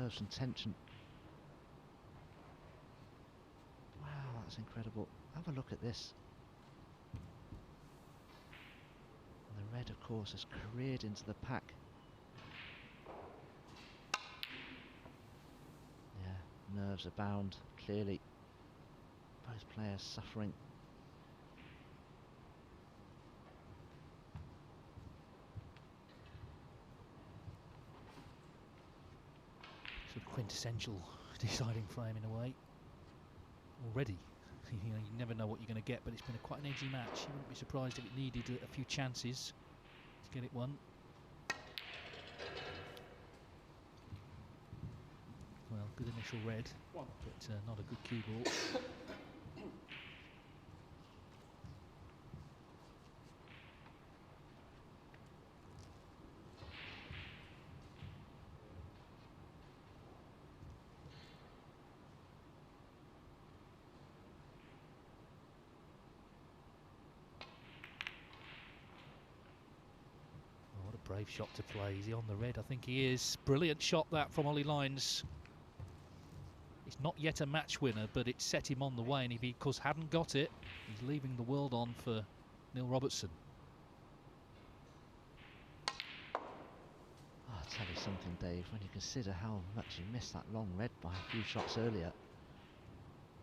nerves and tension. Wow, that's incredible. Have a look at this. And the red, of course, has careered into the pack. Yeah, nerves abound, clearly. Both players suffering. Sort of quintessential deciding frame in a way. Already, you know, you never know what you're going to get, but it's been quite an edgy match. You wouldn't be surprised if it needed a few chances to get it won. Well, good initial red, but not a good cue ball. What a brave shot to play. Is he on the red? I think he is. Brilliant shot that from Ollie Lines. It's not yet a match winner, but it set him on the way, and if he, of course, hadn't got it, he's leaving the world on for Neil Robertson. I'll tell you something, Dave, when you consider how much he missed that long red by a few shots earlier,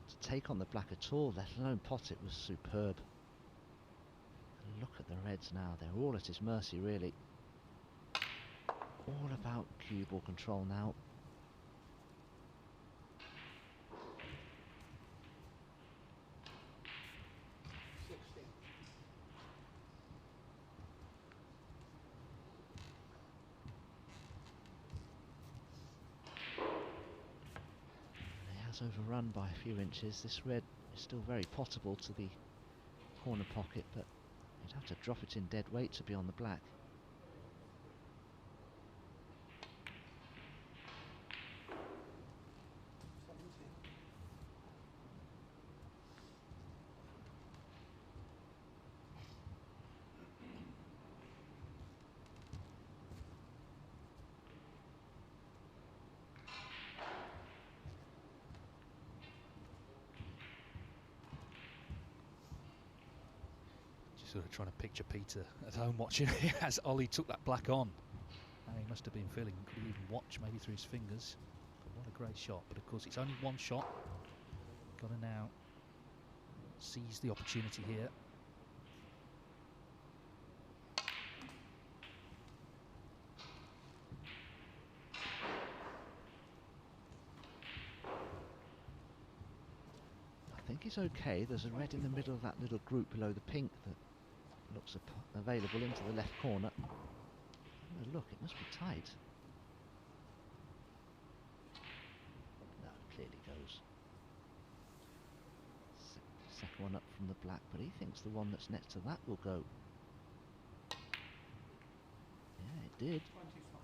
to take on the black at all, let alone pot it, was superb. And look at the reds now, they're all at his mercy, really. All about cue ball control now. Overrun by a few inches. This red is still very potable to the corner pocket, but you'd have to drop it in dead weight to be on the black. Sort of trying to picture Peter at home watching as Ollie took that black on. And he must have been feeling, could he even watch maybe through his fingers. But what a great shot. But of course it's only one shot. Got to now seize the opportunity here. I think it's okay. There's a red in the middle of that little group below the pink that looks available into the left corner. Oh, look, it must be tight. No, it clearly goes. Second one up from the black, but he thinks the one that's next to that will go. Yeah, it did. 25.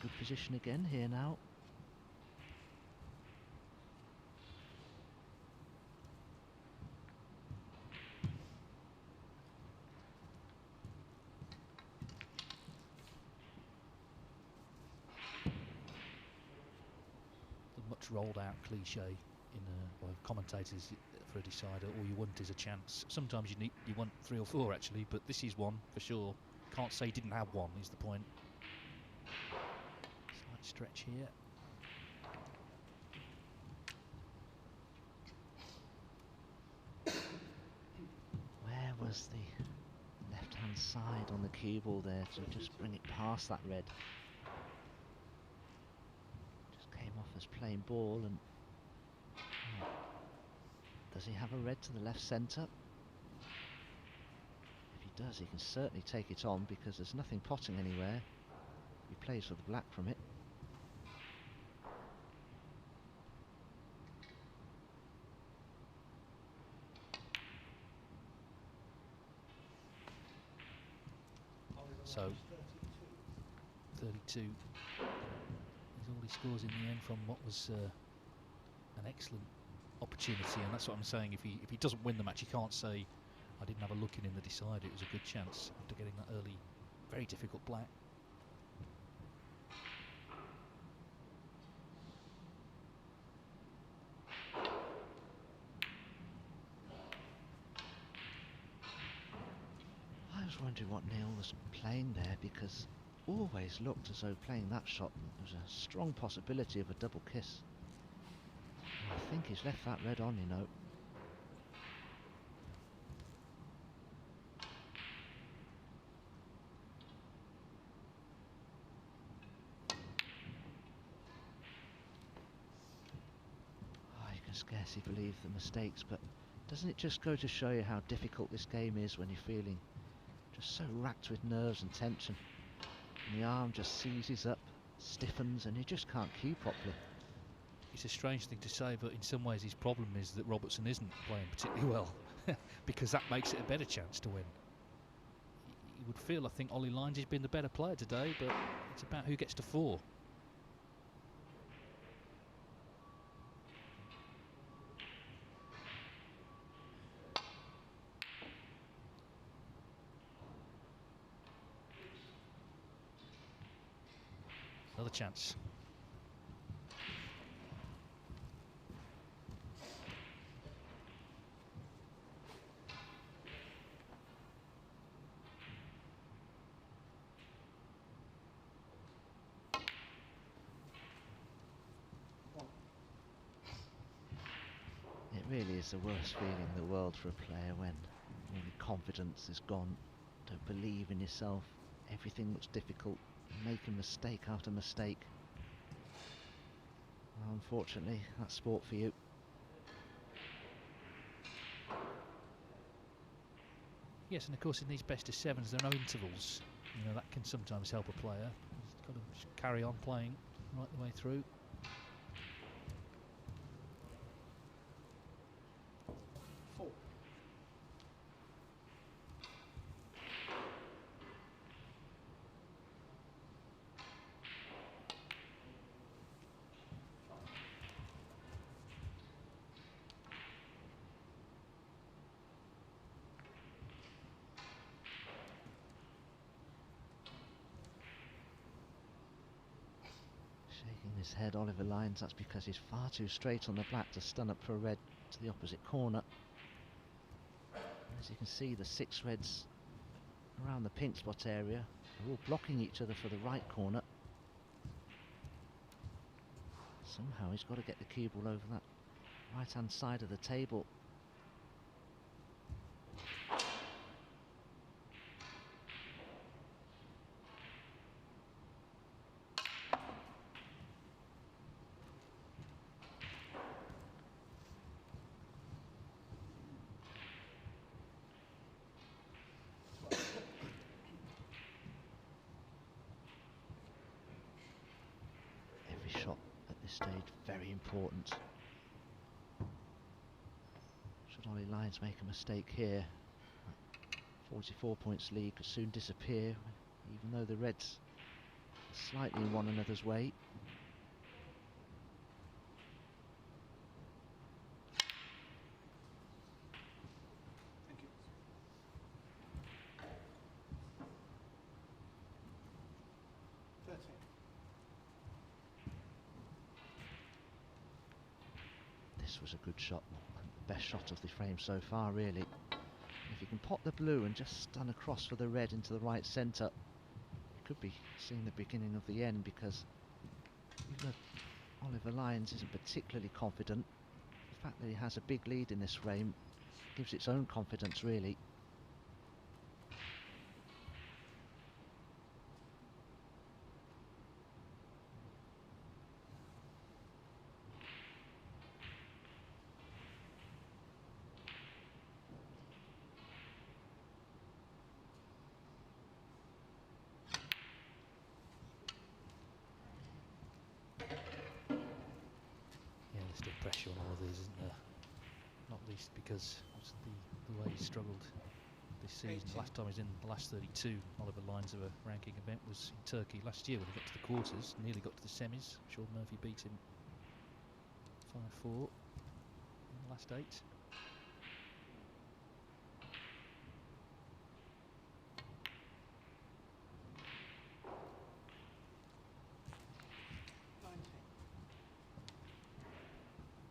Good position again here now. Much rolled out cliche in by commentators for a decider. All you want is a chance. Sometimes you want 3 or 4 actually, but this is one for sure. Can't say he didn't have one is the point. Slight stretch here. Where was the left hand side on the cue ball there to just bring it past that red? Off as plain ball, and does he have a red to the left centre? If he does, he can certainly take it on because there's nothing potting anywhere. He plays for the black from it. So 32 is all he scores in the end from what was an excellent opportunity, and that's what I'm saying. If he doesn't win the match, he can't say I didn't have a look in the decider. It was a good chance after getting that early, very difficult black. wondering what Neil was playing there, because always looked as though playing that shot there was a strong possibility of a double kiss. I think he's left that red on, you know. Oh, you can scarcely believe the mistakes, but doesn't it just go to show you how difficult this game is when you're feeling just so racked with nerves and tension, and the arm just seizes up, stiffens, and you just can't cue properly. It's a strange thing to say, but in some ways his problem is that Robertson isn't playing particularly well, because that makes it a better chance to win. You would feel, I think, Ollie Lines has been the better player today, but it's about who gets to 4. Another chance. It really is the worst feeling in the world for a player when all your confidence is gone, don't believe in yourself, everything looks difficult, making mistake after mistake. Well, unfortunately, that's sport for you. Yes, and of course in these best of 7s there are no intervals. You know, that can sometimes help a player. He's got to just carry on playing right the way through. Shaking his head, Oliver Lines, that's because he's far too straight on the black to stun up for a red to the opposite corner. As you can see, the 6 reds around the pink spot area are all blocking each other for the right corner. Somehow he's got to get the cue ball over that right hand side of the table. Every shot at this stage very important. Should Ollie Lines make a mistake here, 44 points lead could soon disappear, even though the reds are slightly in one another's way. Thank you. 13. This was a good shot, best shot of the frame so far really. If you can pop the blue and just stun across for the red into the right centre, you could be seeing the beginning of the end, because even though Oliver Lines isn't particularly confident, the fact that he has a big lead in this frame gives its own confidence really. Still pressure on all of these, isn't there? Not least because of the way he struggled this season. 18. Last time he was in the last 32 Oliver Lines of a ranking event was in Turkey last year when he got to the quarters, nearly got to the semis. Sean Murphy beat him 5-4 in the last 8.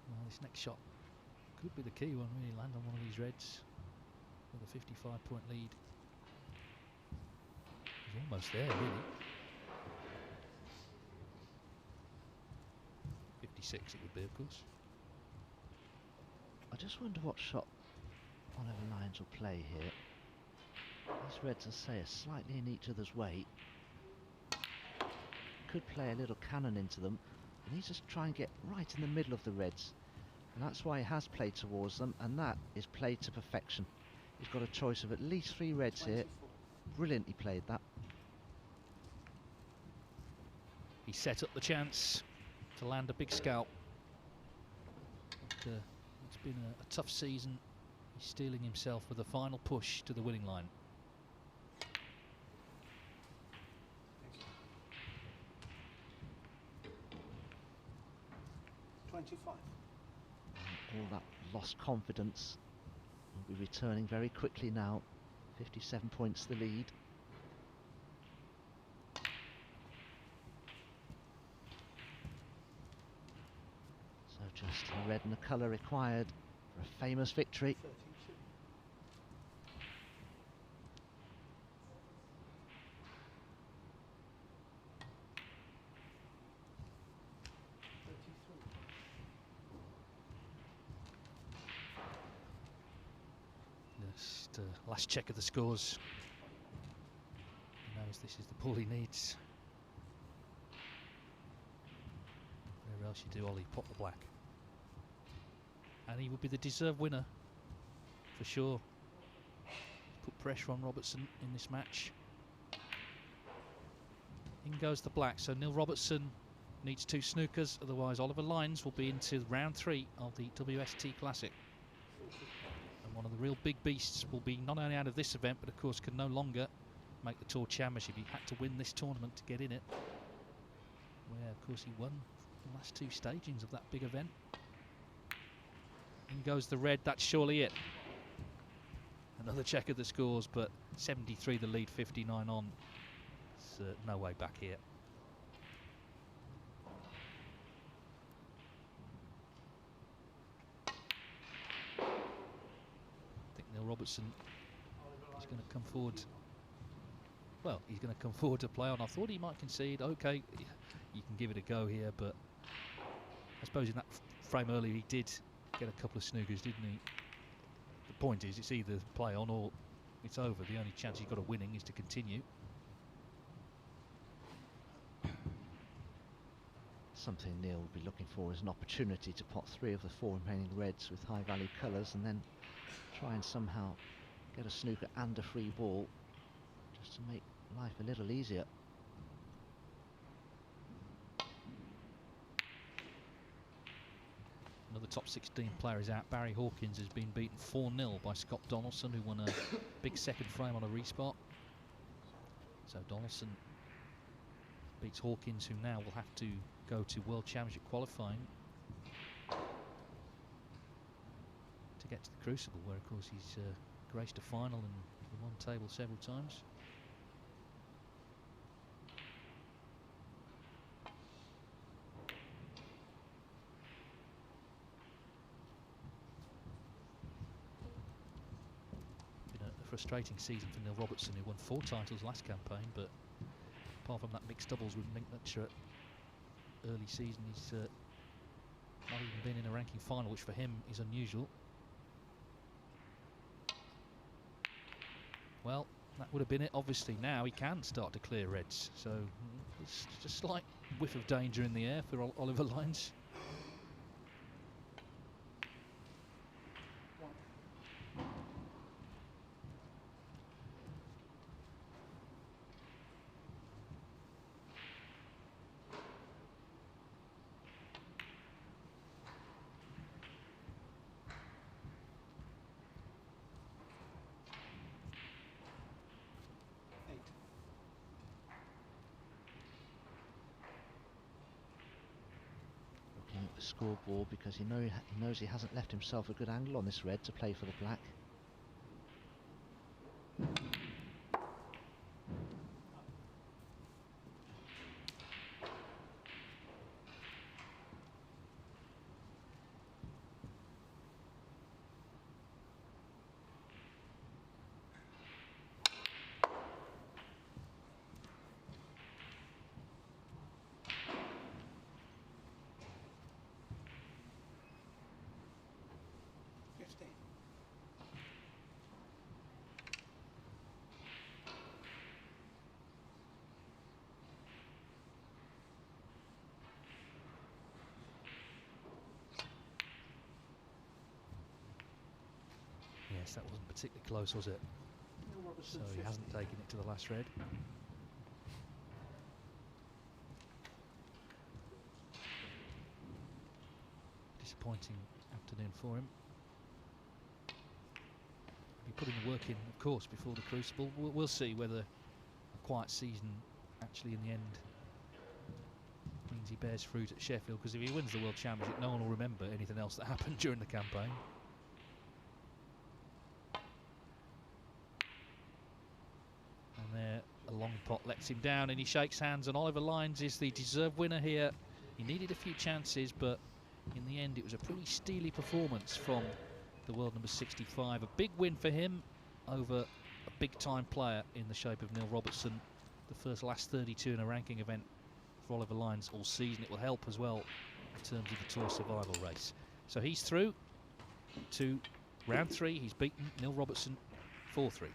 Well, this next shot could be the key one, really. Land on one of these reds with a 55-point lead. He's almost there, really. 56 it would be, of course. I just wonder what shot Oliver Lyons will play here. These reds, as I say, are slightly in each other's way. Could play a little cannon into them. He needs to try and get right in the middle of the reds. And that's why he has played towards them, and that is played to perfection. He's got a choice of at least 3 reds here. Brilliantly played that. He set up the chance to land a big scalp. But, it's been a tough season. He's steeling himself for the final push to the winning line. Thank you. 25. All that lost confidence will be returning very quickly now. 57 points the lead. So just the red and the colour required for a famous victory. 32. 33. Just last check of the scores. He knows this is the pull he needs. Whatever else you do, Ollie, pop the black. And he would be the deserved winner, for sure. Put pressure on Robertson in this match. In goes the black, so Neil Robertson needs 2 snookers, otherwise Oliver Lyons will be into round 3 of the WST Classic. And one of the real big beasts will be not only out of this event, but of course can no longer make the Tour Championship. He had to win this tournament to get in it, where of course he won the last 2 stagings of that big event. In goes the red, that's surely it. Another check of the scores, but 73 the lead, 59 on. There's no way back here. I think Neil Robertson is going to come forward. Well, he's going to come forward to play on. I thought he might concede. Okay, you can give it a go here, but I suppose in that frame earlier he did get a couple of snookers, didn't he? The point is, it's either play on or it's over. The only chance he's got of winning is to continue. Something Neil will be looking for is an opportunity to pot 3 of the 4 remaining reds with high value colours, and then try and somehow get a snooker and a free ball, just to make life a little easier. Another top 16 player is out. Barry Hawkins has been beaten 4-0 by Scott Donaldson, who won a big second frame on a respot. So Donaldson beats Hawkins, who now will have to go to World Championship qualifying to get to the Crucible, where of course he's graced a final and won table several times. Been a frustrating season for Neil Robertson, who won 4 titles last campaign, but apart from that mixed doubles with Mink Nutcher early season, he's not even been in a ranking final, which for him is unusual. Well, that would have been it. Obviously now he can start to clear reds, so there's just a slight whiff of danger in the air for Oliver Lyons. The scoreboard, because he knows he hasn't left himself a good angle on this red to play for the black. guess that wasn't particularly close, was it? Neil So Robertson, he 50. hasn't taken it to the last red. Disappointing afternoon for him. Be putting the work in, of course, before the Crucible. We'll see whether a quiet season actually in the end means he bears fruit at Sheffield, because if he wins the World Championship, no one will remember anything else that happened during the campaign. And there, a long pot lets him down, and he shakes hands, and Oliver Lines is the deserved winner here. He needed a few chances, but in the end it was a pretty steely performance from the world number 65. A big win for him over a big-time player in the shape of Neil Robertson. The first last 32 in a ranking event for Oliver Lines all season. It will help as well in terms of the Tour Survival race. So he's through to round 3. He's beaten Neil Robertson 4-3.